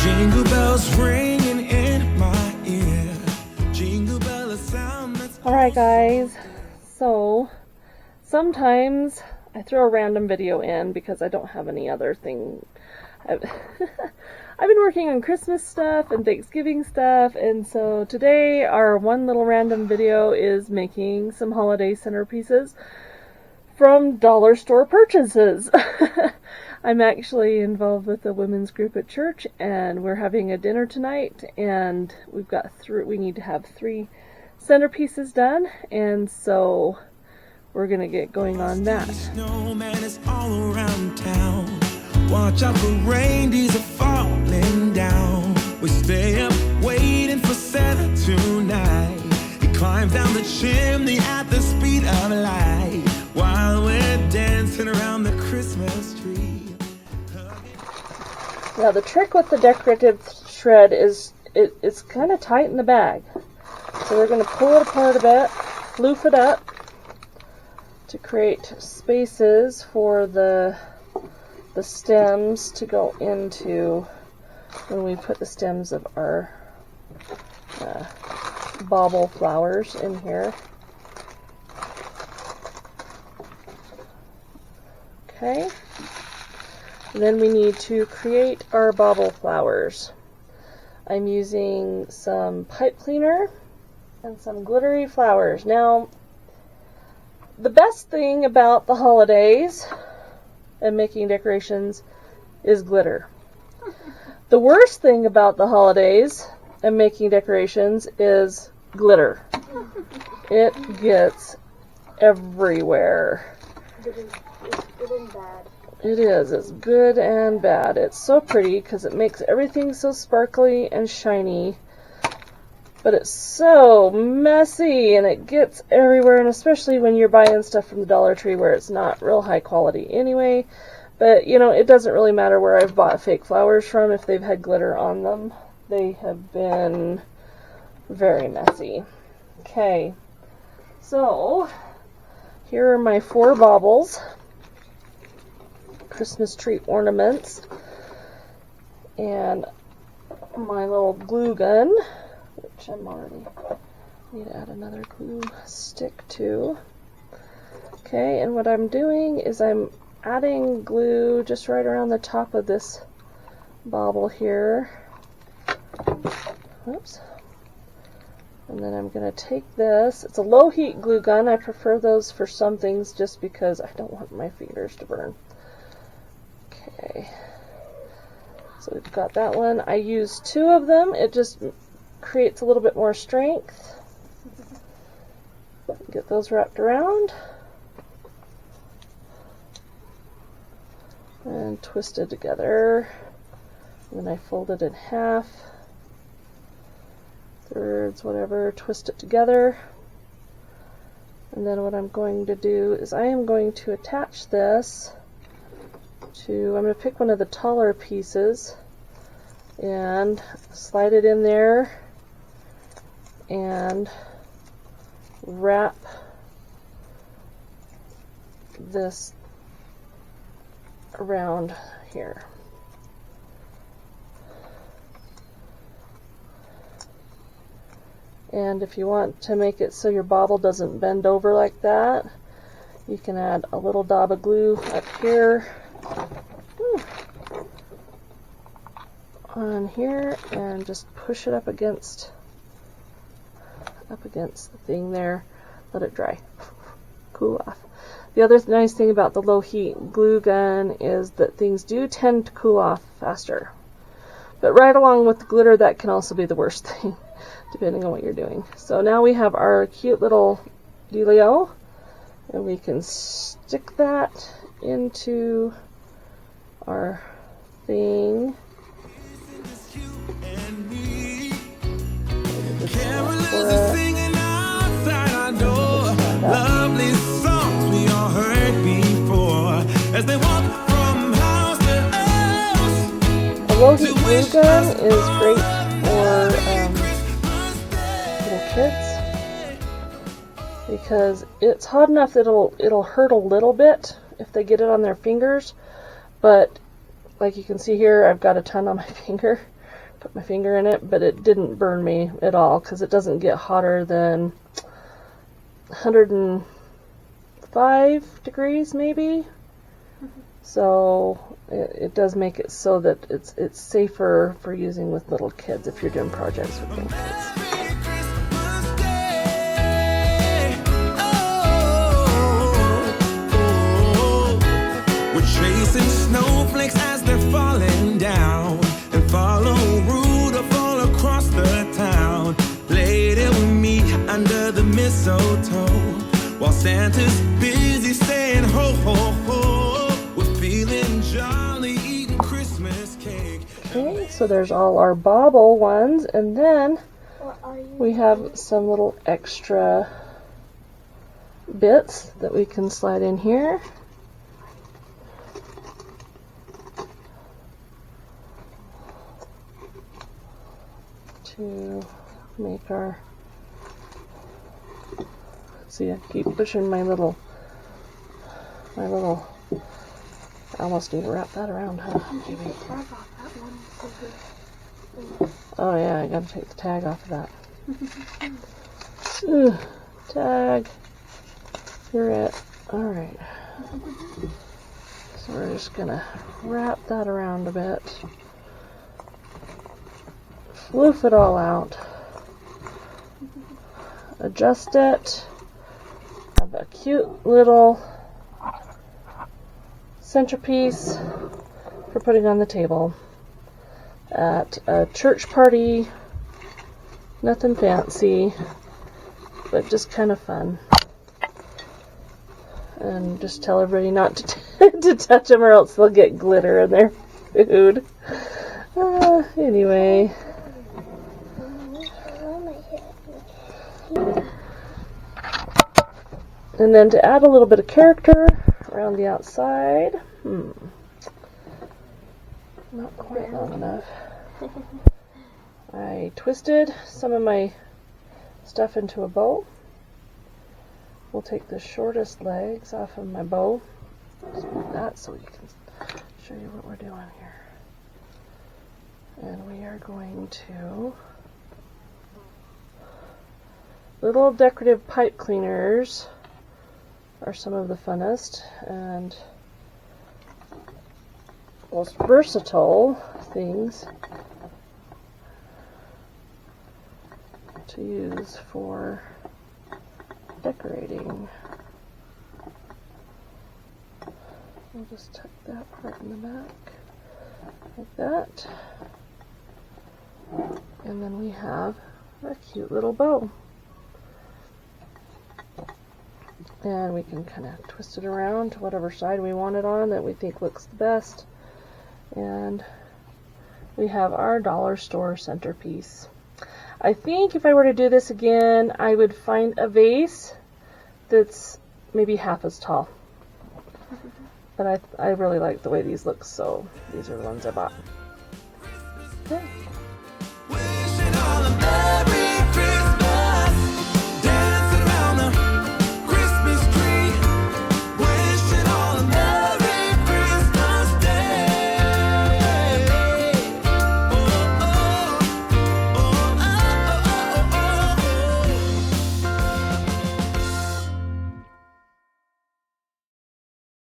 Jingle bells ringing in my ear. Jingle bell a sound that's... Alright guys, so sometimes I throw a random video in because I don't have any other thing. I've been working on Christmas stuff and Thanksgiving stuff, and so today our one little random video is making some holiday centerpieces from dollar store purchases. I'm actually involved with a women's group at church, and we're having a dinner tonight, and we need to have 3 centerpieces done, and so we're gonna get going on that. Snowman is all around town. Watch out for reindeers are falling down. We stay up waiting for Santa tonight. He climbs down the chimney at the speed of light while we're dancing around the Christmas tree. Now the trick with the decorative shred is it's kind of tight in the bag. So we're going to pull it apart a bit, loof it up to create spaces for the stems to go into when we put the stems of our bauble flowers in here. Okay. And then we need to create our bauble flowers. I'm using some pipe cleaner and some glittery flowers. Now, the best thing about the holidays and making decorations is glitter. The worst thing about the holidays and making decorations is glitter. It gets everywhere. It's good and bad. It is. It's good and bad. It's so pretty because it makes everything so sparkly and shiny. But it's so messy and it gets everywhere, and especially when you're buying stuff from the Dollar Tree where it's not real high quality anyway. But, you know, it doesn't really matter where I've bought fake flowers from if they've had glitter on them. They have been very messy. Okay. So, here are my 4 baubles. Christmas tree ornaments. And my little glue gun, which I'm already need to add another glue stick to. Okay, and what I'm doing is I'm adding glue just right around the top of this bauble here. Oops. And then I'm going to take this. It's a low heat glue gun. I prefer those for some things just because I don't want my fingers to burn. Okay. So we've got that one. I use 2 of them. It just creates a little bit more strength. Get those wrapped around and twisted together. And then I fold it in half, thirds, whatever, twist it together. And then what I'm going to do is I am going to attach this to, I'm going to pick one of the taller pieces and slide it in there and wrap this around here. And if you want to make it so your bauble doesn't bend over like that, you can add a little dab of glue up here on here and just push it up against the thing there. Let it dry. Cool off. The other nice thing about the low heat glue gun is that things do tend to cool off faster. But right along with the glitter, that can also be the worst thing, depending on what you're doing. So now we have our cute little dealio, and we can stick that into our thing. Lovely songs we all heard before as they walk from house to house. A low heat glue gun is great for little kids because it's hot enough that it'll hurt a little bit if they get it on their fingers, but like you can see here, I've got a ton on my finger. put my finger in it, but it didn't burn me at all because it doesn't get hotter than 105 degrees maybe. So it does make it so that it's safer for using with little kids if you're doing projects with little kids. Chasing snowflakes as they're falling down, and follow Rudolph all across the town. Played it with me under the mistletoe, while Santa's busy saying ho ho ho. We're feeling jolly, eating Christmas cake. Okay, so there's all our bauble ones, and then we have some little extra bits that we can slide in here. To make our, see, I keep pushing my little, I almost need to wrap that around, huh? Maybe. Oh yeah, I gotta take the tag off of that. Ugh, tag, you're it. Alright. So we're just gonna wrap that around a bit. Floof it all out, adjust it, have a cute little centerpiece for putting on the table at a church party. Nothing fancy, but just kind of fun. And just tell everybody not to, to touch them or else they'll get glitter in their food. Anyway. And then to add a little bit of character around the outside, not quite long enough. I twisted some of my stuff into a bow. We'll take the shortest legs off of my bow, just like that, so we can show you what we're doing here. And we are going to, little decorative pipe cleaners are some of the funnest and most versatile things to use for decorating. We'll just tuck that part in the back like that, and then we have a cute little bow. And we can kind of twist it around to whatever side we want it on that we think looks the best. And we have our dollar store centerpiece. I think if I were to do this again, I would find a vase that's maybe half as tall. But I really like the way these look, so these are the ones I bought. Okay.